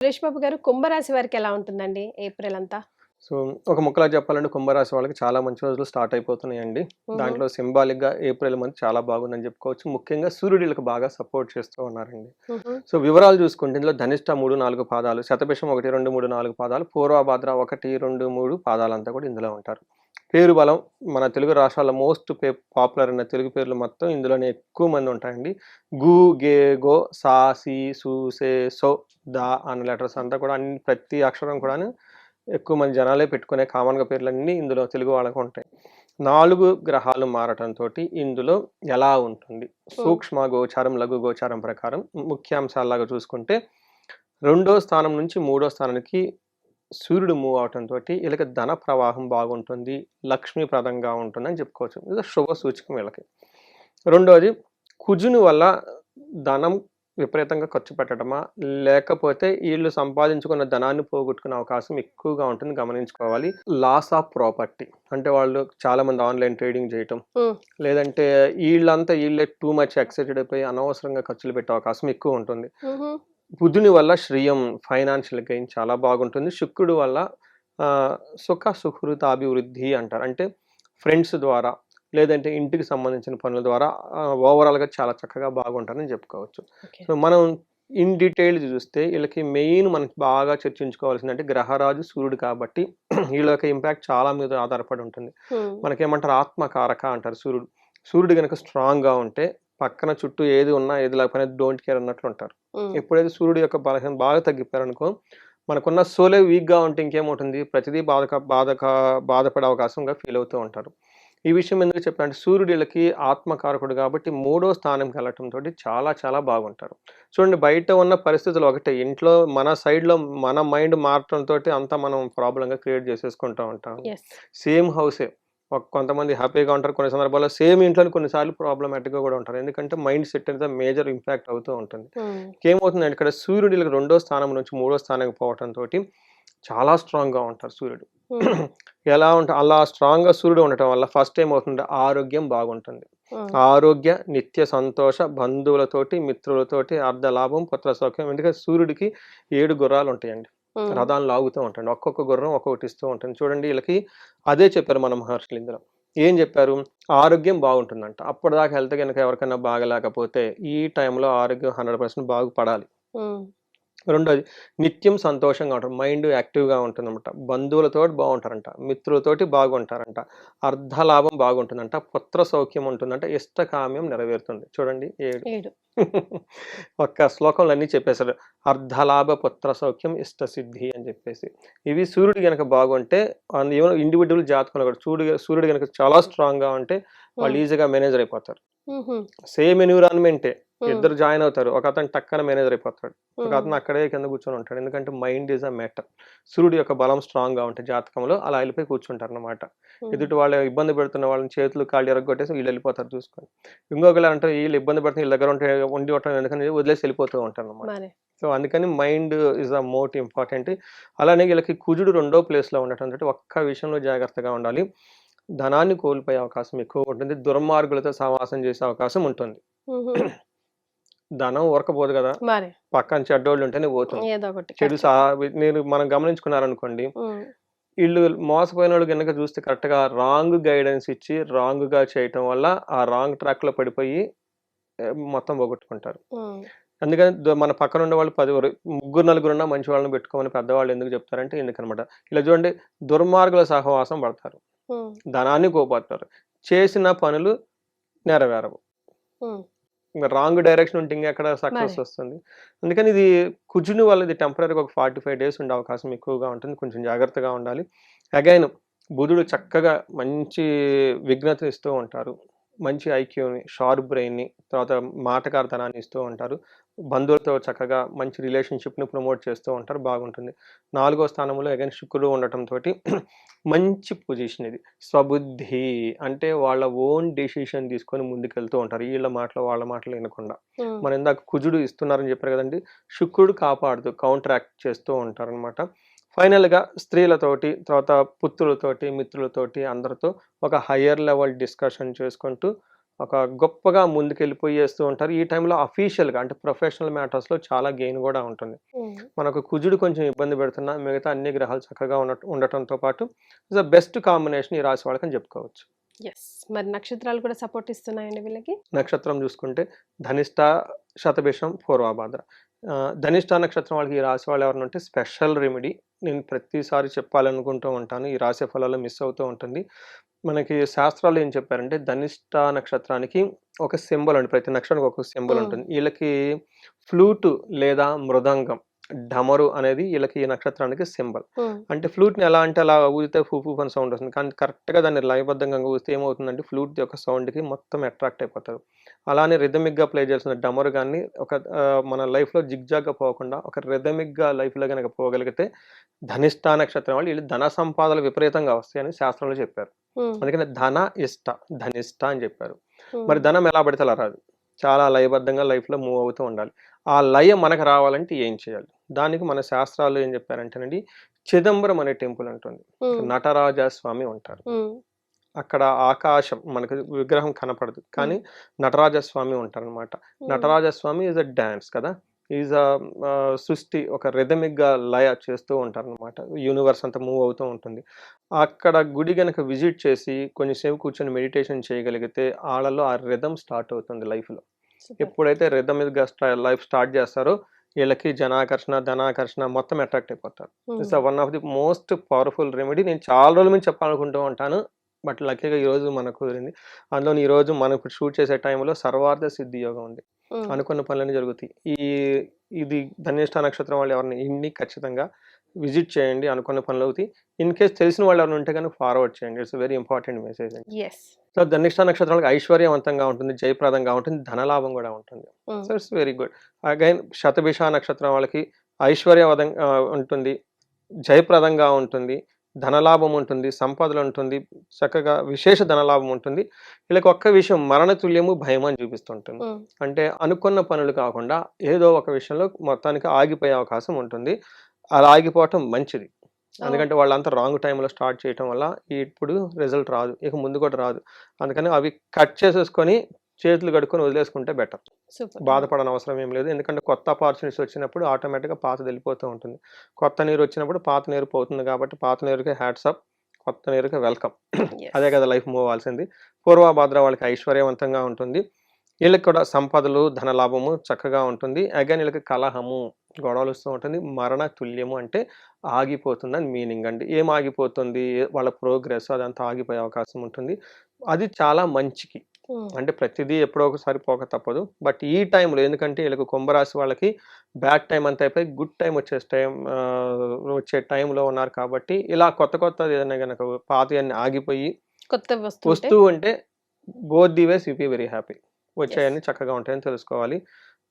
సురేష్ బాబు గారు, కుంభరాశి వారికి ఎలా ఉంటుందండి ఏప్రిల్ అంతా? సో, ఒక ముక్కలో చెప్పాలంటే కుంభరాశి వాళ్ళకి చాలా మంచి రోజులు స్టార్ట్ అయిపోతున్నాయండి. హుహు. దాంట్లో సింబాలిక్‌గా ఏప్రిల్ మంత్ చాలా బాగుందని చెప్పుకోవచ్చు. ముఖ్యంగా సూర్యుడు ఈళ్ళకి బాగా సపోర్ట్ చేస్తూ ఉన్నారండి. హుహు. సో, వివరాలు చూసుకుంటే ఇందులో ధనిష్ట 3, 4 పాదాలు, శతభిషం 1, 2, 3, 4 పాదాలు, పూర్వభాద్ర 1, 2, 3 పాదాలంతా కూడా ఇందులో ఉంటారు. పేరు బలం మన తెలుగు రాష్ట్రాల్లో మోస్ట్ పాపులర్ అయిన తెలుగు పేర్లు మొత్తం ఇందులోనే ఎక్కువ మంది ఉంటాయండి. గు, గే, గో, సా, సి, సు, సే, సో, ద అనే లెటర్స్ అంతా కూడా ప్రతి అక్షరం కూడాను ఎక్కువ మంది జనాలే పెట్టుకునే కామన్‌గా పేర్లన్నీ ఇందులో తెలుగు వాళ్ళకు ఉంటాయి. 4 గ్రహాలు మారటంతోటి ఇందులో ఎలా ఉంటుంది? హ్మ్. సూక్ష్మ గోచారం, లఘు గోచారం ప్రకారం ముఖ్యాంశాల్లాగా చూసుకుంటే, రెండో స్థానం నుంచి మూడో స్థానానికి సూర్యుడు మూవ్ అవటంతోటి ఈళ్ళకి ధన ప్రవాహం బాగుంటుంది. లక్ష్మీప్రదంగా ఉంటుందని చెప్పుకోవచ్చు. ఇది శుభ సూచకం వీళ్ళకి. రెండోది కుజుని వల్ల ధనం విపరీతంగా ఖర్చు పెట్టడమా? లేకపోతే ఈళ్ళు సంపాదించుకున్న ధనాన్ని పోగొట్టుకునే అవకాశం ఎక్కువగా ఉంటుంది గమనించుకోవాలి. లాస్ ఆఫ్ ప్రాపర్టీ అంటే వాళ్ళు చాలామంది ఆన్‌లైన్ ట్రేడింగ్ చేయటం, హ్మ్. లేదంటే ఈళ్ళంతా ఈళ్ళే టూ మచ్ ఎక్సైటెడ్ అయిపోయి అనవసరంగా ఖర్చులు పెట్టే అవకాశం ఎక్కువుంటుంది. హుహు. బుధుని వల్ల శ్రియం ఫైనాన్షియల్ గెయిన్ చాలా బాగుంటుంది. శుక్రుడు వల్ల ఆహ్, సుఖ సుహృతాభివృద్ధి అంటారు. అంటే ఫ్రెండ్స్ ద్వారా లేదంటే ఇంటికి సంబంధించిన పనుల ద్వారా ఓవరాల్‌గా చాలా చక్కగా బాగుంటారని చెప్పుకోవచ్చు. ఓకే. సో, మనం ఇన్ డీటెయిల్ చూస్తే ఈళ్ళకి మెయిన్ మనకి బాగా చర్చించుకోవాల్సిందంటే గ్రహరాజు సూర్యుడు కాబట్టి వీళ్ళ యొక్క ఇంపాక్ట్ చాలా మీద ఆధారపడి ఉంటుంది. హ్మ్. మనకేమంటారు ఆత్మకారక అంటారు సూర్యుడు. సూర్యుడు గనక స్ట్రాంగ్‌గా ఉంటే పక్కన చుట్టూ ఏది ఉన్నా ఏది లేకపోయినా డోంట్ కేర్ అన్నట్లుంటారు. హ్మ్. ఎప్పుడైతే సూర్యుడు యొక్క బలహీన బాగా తగ్గిపోయారనుకో, మనకున్న సోలే వీక్‌గా ఉంటే ఇంకేమవుతుంది ప్రతిదీ బాధపడే అవకాశంగా ఫీల్ అవుతూ ఉంటారు. ఈ విషయం ఎందుకు చెప్పానంటే సూర్యుడు ఈళ్ళకి ఆత్మకారకుడు కాబట్టి మూడో స్థానంకి వెళ్ళటంతోటి చాలా చాలా బాగుంటారు. చూడండి బయట ఉన్న పరిస్థితులు ఒకటే. ఇంట్లో మన సైడ్‌లో మన మైండ్ మారటంతోటి అంతా మనం ప్రాబ్లమ్‌గా క్రియేట్ చేసేసుకుంటా ఉంటాం. యెస్. సేమ్ హౌసే. కొంతమంది హ్యాపీగా ఉంటారు. కొన్ని సందర్భాల్లో సేమ్ ఇంట్లోనే కొన్ని సార్లు ప్రాబ్లమాటిక్‌గా కూడా ఉంటారు. ఎందుకంటే మైండ్ సెట్ అనేది మేజర్ ఇంపాక్ట్ అవుతూ ఉంటుంది. హ్మ్. ఇంకేమవుతుందంటే ఇక్కడ సూర్యుడు ఈళ్ళకి రెండో స్థానం నుంచి మూడో స్థానానికి పోవటంతోటి చాలా స్ట్రాంగ్‌గా ఉంటారు సూర్యుడు. హ్మ్. అలా స్ట్రాంగ్‌గా సూర్యుడు ఉండటం వల్ల ఫస్ట్ ఏమవుతుంది ఆరోగ్యం బాగుంటుంది. హ్మ్. ఆరోగ్య, నిత్య సంతోష, బంధువులతోటి, మిత్రులతోటి అర్ధలాభం, పుత్ర సౌఖ్యం. ఎందుకంటే సూర్యుడికి 7 గుర్రాలుంటాయండి. హ్మ్. రథాన్ని లాగుతూ ఉంటాడు. ఒక్కొక్క గుర్రం ఒక్కొక్కటి ఇస్తూ ఉంటుంది. చూడండి ఈళ్ళకి అదే చెప్పారు మన మహర్షులు ఇందులో. ఏం చెప్పారు? ఆరోగ్యం బాగుంటుందంట. అప్పటిదాకా హెల్త్ గనక ఎవరికైనా బాగాలేకపోతే ఈ టైంలో ఆరోగ్యం 100% బాగుపడాలి. హ్మ్. రెండోది నిత్యం సంతోషంగా ఉంటారు. మైండ్ యాక్టివ్‌గా ఉంటుందన్నమాట. బంధువులతోటి బావుంటారంట. మిత్రులతోటి బాగుంటారంట. అర్ధలాభం బాగుంటుందంట. పుత్ర సౌఖ్యం ఉంటుందంట. ఇష్టకామ్యం నెరవేరుతుంది. చూడండి 7. 7. ఒక్క శ్లోకంలో అన్నీ చెప్పేసారు. అర్ధలాభ పుత్ర సౌఖ్యం ఇష్టసిద్ధి అని చెప్పేసి. ఇవి సూర్యుడు గనక బాగుంటే ఈవెన్ ఇండివిడ్యువల్ జాతకంలో కూడా సూర్యుడు గనక చాలా స్ట్రాంగ్‌గా ఉంటే వాళ్ళు హ్మ్. ఈజీగా మేనేజర్ అయిపోతారు. హుహు. సేమ్ ఎన్విరాన్మెంటే. హ్మ్. ఇద్దరు జాయిన్ అవుతారు. ఒకతను టక్కన మేనేజర్ అయిపోతాడు. హ్మ్. ఒకతను అక్కడే కింద కూర్చొని ఉంటాడు. ఎందుకంటే మైండ్ ఈస్ ఎ మ్యాటర్. సూర్యుడు యొక్క బలం స్ట్రాంగ్‌గా ఉంటే జాతకంలో అలా ఎళ్ళిపోయి కూర్చుంటారనమాట. హ్మ్. ఎదుటి వాళ్ళు ఇబ్బంది పెడుతున్న వాళ్ళని చేతులు, కాళ్ళు ఇరగ్గొట్టేసి వీళ్ళెళ్ళిపోతారు చూసుకొని. ఇంకొకళ్ళు అంటారు ఈళ్ళు ఇబ్బంది పడుతున్నారు వీళ్ళ దగ్గర ఉంటే ఉండి ఉండటం ఎందుకని వదిలేసి వెళ్ళిపోతూ ఉంటారనమాట. మరి. సో, అందుకని mind is the most important. అలానే వీళ్ళకి కుజుడు రెండో ప్లేస్‌లో ఉండటంతోటి ఒక్క విషయంలో జాగ్రత్తగా ఉండాలి. ధనాన్ని కోల్పోయే అవకాశం ఎక్కువగా ఉంటుంది. దుర్మార్గులతో సహవాసం చేసే అవకాశం ఉంటుంది. హుహు. ధనం ఊరకపోదు గదా! మరి. పక్కన చెడ్డోళ్ళుంటేనే పోతుంది. ఏదో ఒకటి చెడు ఖర్చు. సా మనం గమనించుకున్నారనుకోండి, హ్మ్. ఈళ్ళు మోసపోయినోళ్ళు గనక చూస్తే కరెక్ట్‌గా రాంగ్ గైడెన్స్ ఇచ్చి, రాంగ్‌గా చేయటం వల్ల ఆ రాంగ్ ట్రాక్‌లో పడిపోయి మొత్తం పోగొట్టుకుంటారు. హ్మ్. అందుకని మన పక్కన ఉండేవాళ్ళు ముగ్గురు, నలుగురున్నా మంచి వాళ్ళని పెట్టుకోమని పెద్దవాళ్ళు ఎందుకు చెప్తారంటే ఎందుకనమాట. ఇలా చూడండి దుర్మార్గుల సహవాసం పడతారు. హ్మ్. ధనాన్ని కోల్పోతారు. చేసిన పనులు నెరవేరవు. హ్మ్. ఇంగ రాంగ్ డైరెక్షన్ ఉంటే ఇంగెక్కడ మరి. సక్సెస్ వస్తుంది. అందుకని ఇది కుజుని వల్ల ఇది టెంపరరీగా ఒక 45 డేస్ ఉండే అవకాశం ఎక్కువగా ఉంటుంది. కొంచెం జాగ్రత్తగా ఉండాలి. అగైన్ బుధుడు చక్కగా మంచి విఘ్నతను ఇస్తూ ఉంటారు. మంచి ఐక్యూని, షార్ప్ బ్రెయిన్‌ని, తర్వాత మాటకారితనాన్ని ఇస్తూ ఉంటారు. బంధువులతో చక్కగా మంచి రిలేషన్‌షిప్‌ని ప్రమోట్ చేస్తూ ఉంటారు. బాగుంటుంది. నాలుగో స్థానంలో అగైన్ శుక్రుడు ఉండటంతోటి మంచి పొజిషన్ ఇది. స్వబుద్ధి అంటే వాళ్ళ ఓన్ డెసిషన్ తీసుకొని ముందుకెళ్తూ ఉంటారు. ఈళ్ళ మాటలు, వాళ్ళ మాటలు ఇనకుండా. హ్మ్. మనం ఇందాక కుజుడు ఇస్తున్నారని చెప్పారు గదండీ! శుక్రుడు కాపాడుతూ కౌంటరాక్ట్ చేస్తూ ఉంటారనమాట. ఫైనల్‌గా స్త్రీలతోటి, తర్వాత పుత్రులతోటి, మిత్రులతోటి అందరితో ఒక హైయర్ లెవెల్ డిస్కషన్ చేసుకుంటూ ఒక గొప్పగా ముందుకెళ్ళిపోయేస్తూ ఉంటారు. ఈ టైంలో అఫీషియల్‌గా అంటే ప్రొఫెషనల్ మ్యాటర్స్‌లో చాలా గెయిన్ గూడా ఉంటుంది. మనకు కుజుడు కొంచెం ఇబ్బంది పెడుతున్నా మిగతా అన్ని గ్రహాలు చక్కగా ఉండటంతో పాటు ఇట్స్ ద బెస్ట్ కాంబినేషన్ ఈ రాశి వాళ్ళకని చెప్పుకోవచ్చు. యెస్. మరి నక్షత్రాలు కూడా సపోర్ట్ ఇస్తున్నాయండి వీళ్ళకి? నక్షత్రం చూసుకుంటే ధనిష్ట, శతభిషం, పూర్వభాద్ర. ధనిష్ట నక్షత్రం వాళ్ళకి ఈ రాశి వాళ్ళు ఎవరైనా ఉంటే స్పెషల్ రెమెడీ నేను ప్రతిసారి చెప్పాలనుకుంటూ ఉంటాను. ఈ రాశి ఫలాల్లో మిస్ అవుతూ ఉంటుంది. మనకి శాస్త్రాలు ఏం చెప్పారంటే ధనిష్ట నక్షత్రానికి ఒక సింబల్ అండి. ప్రతి నక్షత్రానికి ఒక సింబల్ హ్మ్. ఉంటుంది. ఈళ్ళకి ఫ్లూటు లేదా మృదంగం, డమరు అనేది ఈళ్ళకి ఈ నక్షత్రానికి సింబల్. హ్మ్. అంటే ఫ్లూట్‌ని ఎలా అంటే అలా ఊదితే ఫూ ఫూ అని సౌండ్ వస్తుంది. కానీ కరెక్ట్‌గా దాన్ని లయబద్ధంగా ఊదితే ఏమవుతుందంటే ఫ్లూట్ యొక్క సౌండ్‌కి మొత్తం అట్రాక్ట్ అయిపోతారు. అలానే రిథమిక్‌గా ప్లే చేసిన డమరు గాని ఒక మన లైఫ్‌లో జిగ్‌జాగ్‌గా పోకుండా ఒక రిథమిక్‌గా లైఫ్‌లో గనక పోగలిగితే ధనిష్ట నక్షత్రం వాళ్ళు ఈళ్ళు ధన సంపాదనలు విపరీతంగా వస్తాయని శాస్త్రంలో చెప్పారు. హ్మ్. అందుకని ధన ఇష్ట, ధనిష్ట అని చెప్పారు. మరి హ్మ్. ధనం ఎలా పడితే అలా రాదు. చాలా లయబద్ధంగా లైఫ్‌లో మూవ్ అవుతూ ఉండాలి. ఆ లయ మనకు రావాలంటే ఏం చేయాలి? దానికి మన శాస్త్రాల్లో ఏం చెప్పారంటేనండి, చిదంబరం అనే టెంపుల్ ఉంటుంది. హ్మ్. నటరాజ స్వామి ఉంటారు. హ్మ్. అక్కడ ఆకాశం మనకు విగ్రహం కనపడదు. హ్మ్. కానీ నటరాజ స్వామి ఉంటారనమాట. హ్మ్. నటరాజ స్వామి ఈజ్ ఎ డాన్స్ కదా! ఈజ్ సృష్టి ఒక రిథమిక్‌గా లయ చేస్తూ ఉంటారనమాట. యూనివర్స్ అంతా మూవ్ అవుతూ ఉంటుంది. అక్కడ గుడి గనక విజిట్ చేసి కొంచెం సేపు కూర్చొని మెడిటేషన్ చేయగలిగితే ఆళ్ళలో ఆ రిథమ్ స్టార్ట్ అవుతుంది లైఫ్‌లో. సూపర్. ఎప్పుడైతే రిథమిక్‌గా లైఫ్ స్టార్ట్ చేస్తారో ఈళ్ళకి జనాకర్షణ, ధనాకర్షణ మొత్తం అట్రాక్ట్ అయిపోతారు. ఇట్స్ హ్మ్. One of the most powerful remedy. నేను చాలా రోజుల నుంచి చెప్పాలనుకుంటూ ఉంటాను. బట్ లక్కీగా ఈరోజు మనకు కుదిరింది. అందులోను ఈరోజు మనం ఇప్పుడు షూట్ చేసే టైంలో సర్వార్థ సిద్ధి యోగం ఉంది. హ్మ్. అనుకున్న పనులన్నీ జరుగుతాయి. ఇది ధనిష్ట నక్షత్రం వాళ్ళు ఎవరైనా ఇన్ని ఖచ్చితంగా విజిట్ చేయండి. అనుకున్న పనులవుతాయి. ఇన్ కేస్ తెలిసిన వాళ్ళు ఎవరైనా ఉంటే గనుక ఫార్వర్డ్ చేయండి. ఇట్స్ వెరీ ఇంపార్టెంట్ మెసేజ్ అండి. యెస్. సో, ధనిష్ట నక్షత్రం వాళ్ళకి ఐశ్వర్యవంతంగా ఉంటుంది. జయప్రదంగా ఉంటుంది. ధనలాభం గూడా ఉంటుంది. హ్మ్. So, it's very good. Again Shatabhisha నక్షత్రం వాళ్ళకి ఉంటుంది. జయప్రదంగా ఉంటుంది. ధనలాభం ఉంటుంది. సంపదలుంటుంది. చక్కగా విశేష ధనలాభం ఉంటుంది. వీళ్ళకి ఒక్క విషయం మరణ తుల్యము భయం అని చూపిస్తుంటుంది. హ్మ్. అంటే అనుకున్న పనులు కాకుండా ఏదో ఒక విషయంలో మొత్తానికి ఆగిపోయే అవకాశం ఉంటుంది. అలా ఆగిపోవటం మంచిది. ఓహ్! ఎందుకంటే వాళ్ళంతా రాంగ్ టైమ్‌లో స్టార్ట్ చేయటం వల్ల ఇప్పుడు రిజల్ట్ రాదు. ఇక ముందు కూడా రాదు. అందుకని అవి కట్ చేసేసుకొని చేతులు కడుక్కొని వదిలేసుకుంటే బెటర్. సూపర్. హ్మ్. బాధపడనవసరం ఏం లేదు. ఎందుకంటే కొత్త ఆపర్చునిటీస్ వచ్చినప్పుడు ఆటోమేటిక్‌గా పాతది వెళ్ళిపోతూ ఉంటుంది. కొత్త నీరు వచ్చినప్పుడు పాత నీరు పోతుంది కాబట్టి పాత నీరుకి హ్యాట్స్ ఆఫ్. కొత్త నీరుకి వెల్కమ్. యెస్. అదే కదా లైఫ్ మూవ్ అవ్వాల్సింది. పూర్వభాద్ర వాళ్ళకి ఐశ్వర్యవంతంగా ఉంటుంది. ఈళ్ళకి కూడా సంపదలు, ధనలాభము చక్కగా ఉంటుంది. అగైన్ ఈళ్ళకి కలహము, గొడవలొస్తూ ఉంటుంది. మరణ తుల్యము అంటే ఆగిపోతుందని మీనింగ్ అండి. ఏం ఆగిపోతుంది? వాళ్ళ ప్రోగ్రెస్ అదంతా ఆగిపోయే అవకాశం ఉంటుంది. అది చాలా మంచికి. హ్మ్. అంటే ప్రతిదీ ఎప్పుడో ఒకసారి పోక తప్పదు. బట్ ఈ టైంలో ఎందుకంటే ఈళ్ళకి కుంభరాశి వాళ్ళకి బ్యాడ్ టైమ్ అంతా అయిపోయి గుడ్ టైమ్ వచ్చే టైంలో ఉన్నారు కాబట్టి ఇలా కొత్త కొత్తది ఏదైనా గనక పాతయన్నీ ఆగిపోయి కొత్తవి వస్తుంటే వస్తూ ఉంటే both the ways you be very happy. Yes. వచ్చాయన్నీ చక్కగా ఉంటాయని తెలుసుకోవాలి.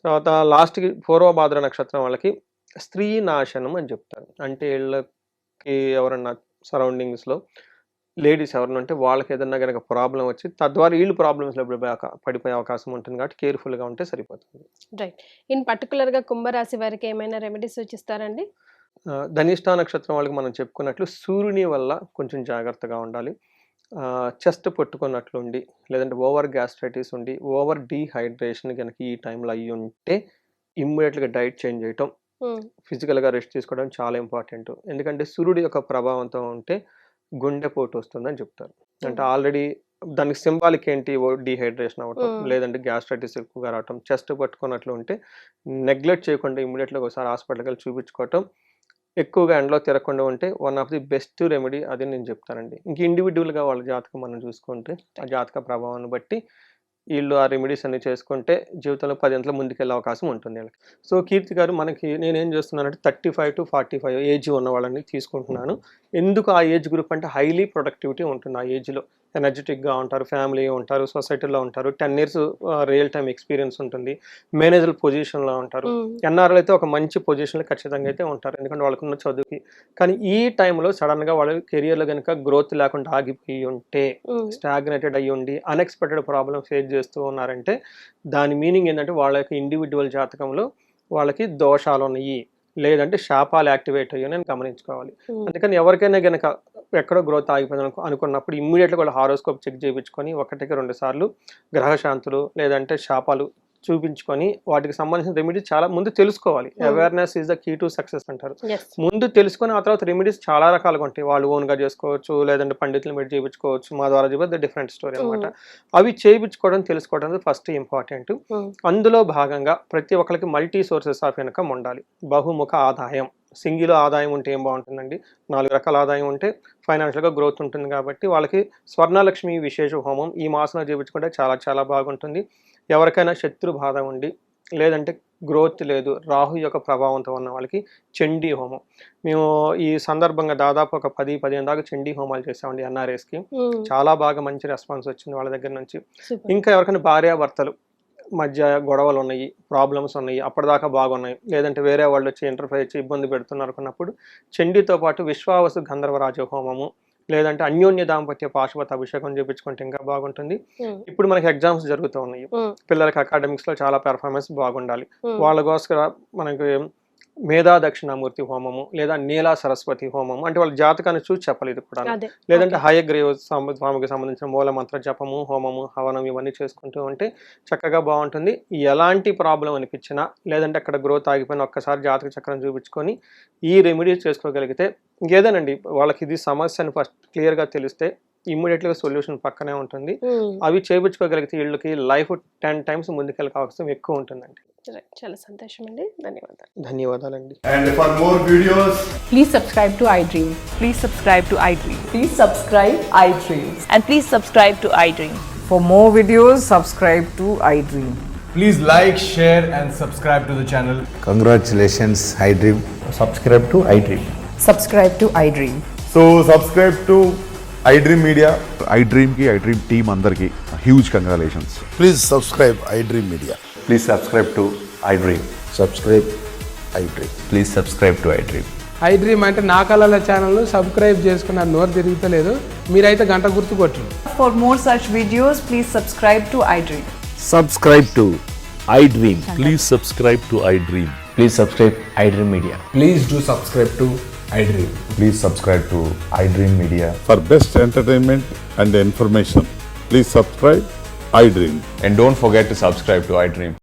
తర్వాత లాస్ట్‌కి పూర్వభాద్ర నక్షత్రం వాళ్ళకి స్త్రీ నాశనం అని చెప్తారు. అంటే ఈళ్ళకి ఎవరన్నా సరౌండింగ్స్‌లో లేడీస్ ఎవరైనా ఉంటే వాళ్ళకేదన్నా గనక ప్రాబ్లమ్ వచ్చి తద్వారా ఈళ్ళు ప్రాబ్లమ్స్‌లో పడిపోయే అవకాశం ఉంటుంది కాబట్టి కేర్‌ఫుల్‌గా ఉంటే సరిపోతుంది. రైట్. ఇన్ పర్టిక్యులర్‌గా కుంభరాశి వారికి ఏమైనా రెమెడీస్ సూచిస్తారండి? ధనిష్ట నక్షత్రం వాళ్ళకి మనం చెప్పుకున్నట్లు సూర్యుని వల్ల కొంచెం జాగ్రత్తగా ఉండాలి. చెస్ట్ పట్టుకున్నట్లుండి, లేదంటే ఓవర్ గ్యాస్ట్రైటిస్ ఉండి, ఓవర్ డీహైడ్రేషన్ గనక ఈ టైంలో అయ్యుంటే ఇమ్మీడియేట్‌గా డైట్ చేంజ్ చేయటం, హ్మ్. ఫిజికల్‌గా రెస్ట్ తీసుకోవడం చాలా ఇంపార్టెంటు. ఎందుకంటే సూర్యుడి యొక్క ప్రభావంతో ఉంటే గుండెపోటు వస్తుందని చెప్తారు. అంటే హ్మ్. ఆల్రెడీ దానికి సింబాలిక్ ఏంటి? డీహైడ్రేషన్ అవ్వటం, హ్మ్. లేదంటే గ్యాస్ట్రైటిస్ ఎక్కువగా రావటం, చెస్ట్ పట్టుకున్నట్లు ఉంటే నెగ్లెక్ట్ చేయకుండా ఇమ్మీడియేట్‌గా ఒకసారి హాస్పిటల్‌కెళ్ళి చూపించుకోవటం. ఎక్కువగా ఎండలో తిరగకుండా ఉంటే one of the best remedy అది నేను చెప్తానండి. ఇంక ఇండివిడ్యువల్‌గా వాళ్ళ జాతకం మనం చూసుకుంటే, ఆ రైట్. జాతక ప్రభావాన్ని బట్టి ఈళ్ళు ఆ రెమెడీస్ అన్నీ చేసుకుంటే జీవితంలో 10 అంతలు ముందుకెళ్ళే అవకాశం ఉంటుంది ఈళ్ళకి. సో, కీర్తి గారు మనకి నేనేం చేస్తున్నానంటే 35-45 ఏజ్ ఉన్న వాళ్ళని తీసుకుంటున్నాను. ఎందుకు ఆ ఏజ్ గ్రూప్ అంటే హైలీ ప్రొడక్టివిటీ ఉంటుంది ఆ ఏజ్‌లో. ఎనర్జిటిక్‌గా ఉంటారు, ఫ్యామిలీ ఉంటారు, సొసైటీలో ఉంటారు. 10 ఇయర్స్ రియల్ టైమ్ ఎక్స్‌పీరియన్స్ ఉంటుంది. మేనేజర్ పొజిషన్‌లో ఉంటారు. హ్మ్. ఎన్ఆర్‌ఐలు అయితే ఒక మంచి పొజిషన్‌లో ఖచ్చితంగా అయితే ఉంటారు. ఎందుకంటే వాళ్ళకున్న చదువుకి. కానీ ఈ టైంలో సడెన్‌గా వాళ్ళ కెరియర్‌లో గనుక గ్రోత్ లేకుండా ఆగిపోయి ఉంటే హ్మ్. స్టాగ్నేటెడ్ అయ్యుండి, అన్‌ఎక్స్‌పెక్టెడ్ ప్రాబ్లమ్ ఫేస్ చేస్తూ ఉన్నారంటే, దాని మీనింగ్ ఏందంటే, వాళ్ళ యొక్క ఇండివిడ్యువల్ జాతకంలో వాళ్ళకి దోషాలున్నయి. లేదంటే శాపాలు యాక్టివేట్ అయ్యాయని గమనించుకోవాలి. హ్మ్. అందుకని ఎవరికైనా గనక ఎక్కడో గ్రోత్ ఆగిపోయింది అనుకున్నప్పుడు ఇమ్మీడియట్గా వాళ్ళు హారోస్కోప్ చెక్ చేయించుకొని 1-2 సార్లు గ్రహశాంతులు లేదంటే శాపాలు చూపించుకొని వాటికి సంబంధించిన రెమెడీస్ చాలా ముందు తెలుసుకోవాలి. Awareness is the key to success అంటారు. ముందు తెలుసుకొని ఆ తర్వాత రెమెడీస్ చాలా రకాలుగా ఉంటాయి. వాళ్ళు ఓన్గా చేసుకోవచ్చు, లేదంటే పండితులు మీరు చేయించుకోవచ్చు. మా ద్వారా చెప్పి డిఫరెంట్ స్టోరీ అనమాట. అవి చేయించుకోవడం తెలుసుకోవడం ఫస్ట్ ఇంపార్టెంట్. అందులో భాగంగా ప్రతి ఒక్కరికి మల్టీ సోర్సెస్ ఆఫ్ ఇన్కమ్ ఉండాలి. బహుముఖ ఆదాయం, సింగిల్ ఆదాయం ఉంటే ఏం బాగుంటుందండి, 4 రకాల ఆదాయం ఉంటే ఫైనాన్షియల్గా గ్రోత్ ఉంటుంది. కాబట్టి వాళ్ళకి స్వర్ణలక్ష్మి విశేష హోమం ఈ మాసంలో చేయించుకుంటే చాలా చాలా బాగుంటుంది. ఎవరికైనా శత్రు బాధ ఉండి లేదంటే గ్రోత్ లేదు, రాహు యొక్క ప్రభావంతో ఉన్న వాళ్ళకి చండీ హోమం, మేము ఈ సందర్భంగా దాదాపు ఒక 10-15 దాకా చండీ హోమాలు చేసామండి ఎన్ఆర్ఎస్కి. చాలా బాగా మంచి రెస్పాన్స్ వచ్చింది వాళ్ళ దగ్గర నుంచి. ఇంకా ఎవరికైనా భార్యాభర్తలు మధ్య గొడవలు ఉన్నాయి, ప్రాబ్లమ్స్ ఉన్నాయి, అప్పటిదాకా బాగున్నాయి, లేదంటే వేరే వాళ్ళు వచ్చి ఇంటర్ఫేర్ చేసి ఇబ్బంది పెడుతున్నారు అనుకున్నప్పుడు చండీతో పాటు విశ్వావసు గంధర్వరాజ హోమము లేదంటే అన్యోన్య దాంపత్య పాశుపత అభిషేకం చేయించుకుంటే ఇంకా బాగుంటుంది. ఇప్పుడు మనకి ఎగ్జామ్స్ జరుగుతూ ఉన్నాయి, పిల్లలకి అకాడమిక్స్ లో చాలా పెర్ఫార్మెన్స్ బాగుండాలి. వాళ్ళ కోసం మనకి మేధా దక్షిణామూర్తి హోమము లేదా నీలా సరస్వతి హోమము, అంటే వాళ్ళ జాతకాన్ని చూసి చెప్పాలి ఇది కూడా. లేదంటే హయగ్రీవ స్వామికి సంబంధించిన మూల మంత్ర జపము, హోమము, హవనం ఇవన్నీ చేసుకుంటూ ఉంటే చక్కగా బాగుంటుంది. ఎలాంటి ప్రాబ్లం అనిపించినా లేదంటే అక్కడ గ్రోత్ ఆగిపోయిన ఒక్కసారి జాతక చక్రం చూపించుకొని ఈ రెమెడీస్ చేసుకోగలిగితే ఇంకేదేనండి వాళ్ళకి ఇది సమస్య అని ఫస్ట్ క్లియర్గా తెలిస్తే ఇమ్మీడియట్గా సొల్యూషన్ పక్కనే ఉంటుంది. అవి చేయించుకోగలిగితే వీళ్ళకి లైఫ్ 10 times ముందుకెళ్ళే అవకాశం ఎక్కువ ఉంటుందండి. చాలా సంతోషం అండి, ధన్యవాదాలు. ధన్యవాదాలండి. And for more videos, please subscribe to iDream. Please subscribe to iDream. Please subscribe iDream. And please subscribe to iDream. For more videos, subscribe to iDream. please like, share and subscribe to the channel. Congratulations, iDream. Subscribe to iDream. Subscribe to iDream. So subscribe to iDream Media. iDream ki iDream team అందరికి huge congratulations. Please subscribe iDream Media. Please subscribe to iDream. Subscribe iDream. Please subscribe to iDream. iDream అంటే నా కళల ఛానల్ను subscribe చేసుకున్న నోరు తిరుగుతలేదు, మీరైతే గంట గుర్తు కొట్టండి. For more such videos, please subscribe to iDream. Subscribe to iDream. Please subscribe to iDream. Please subscribe iDream Media. Please do subscribe to iDream. Please subscribe to iDream Media. For best entertainment and information, please subscribe iDream. And don't forget to subscribe to iDream.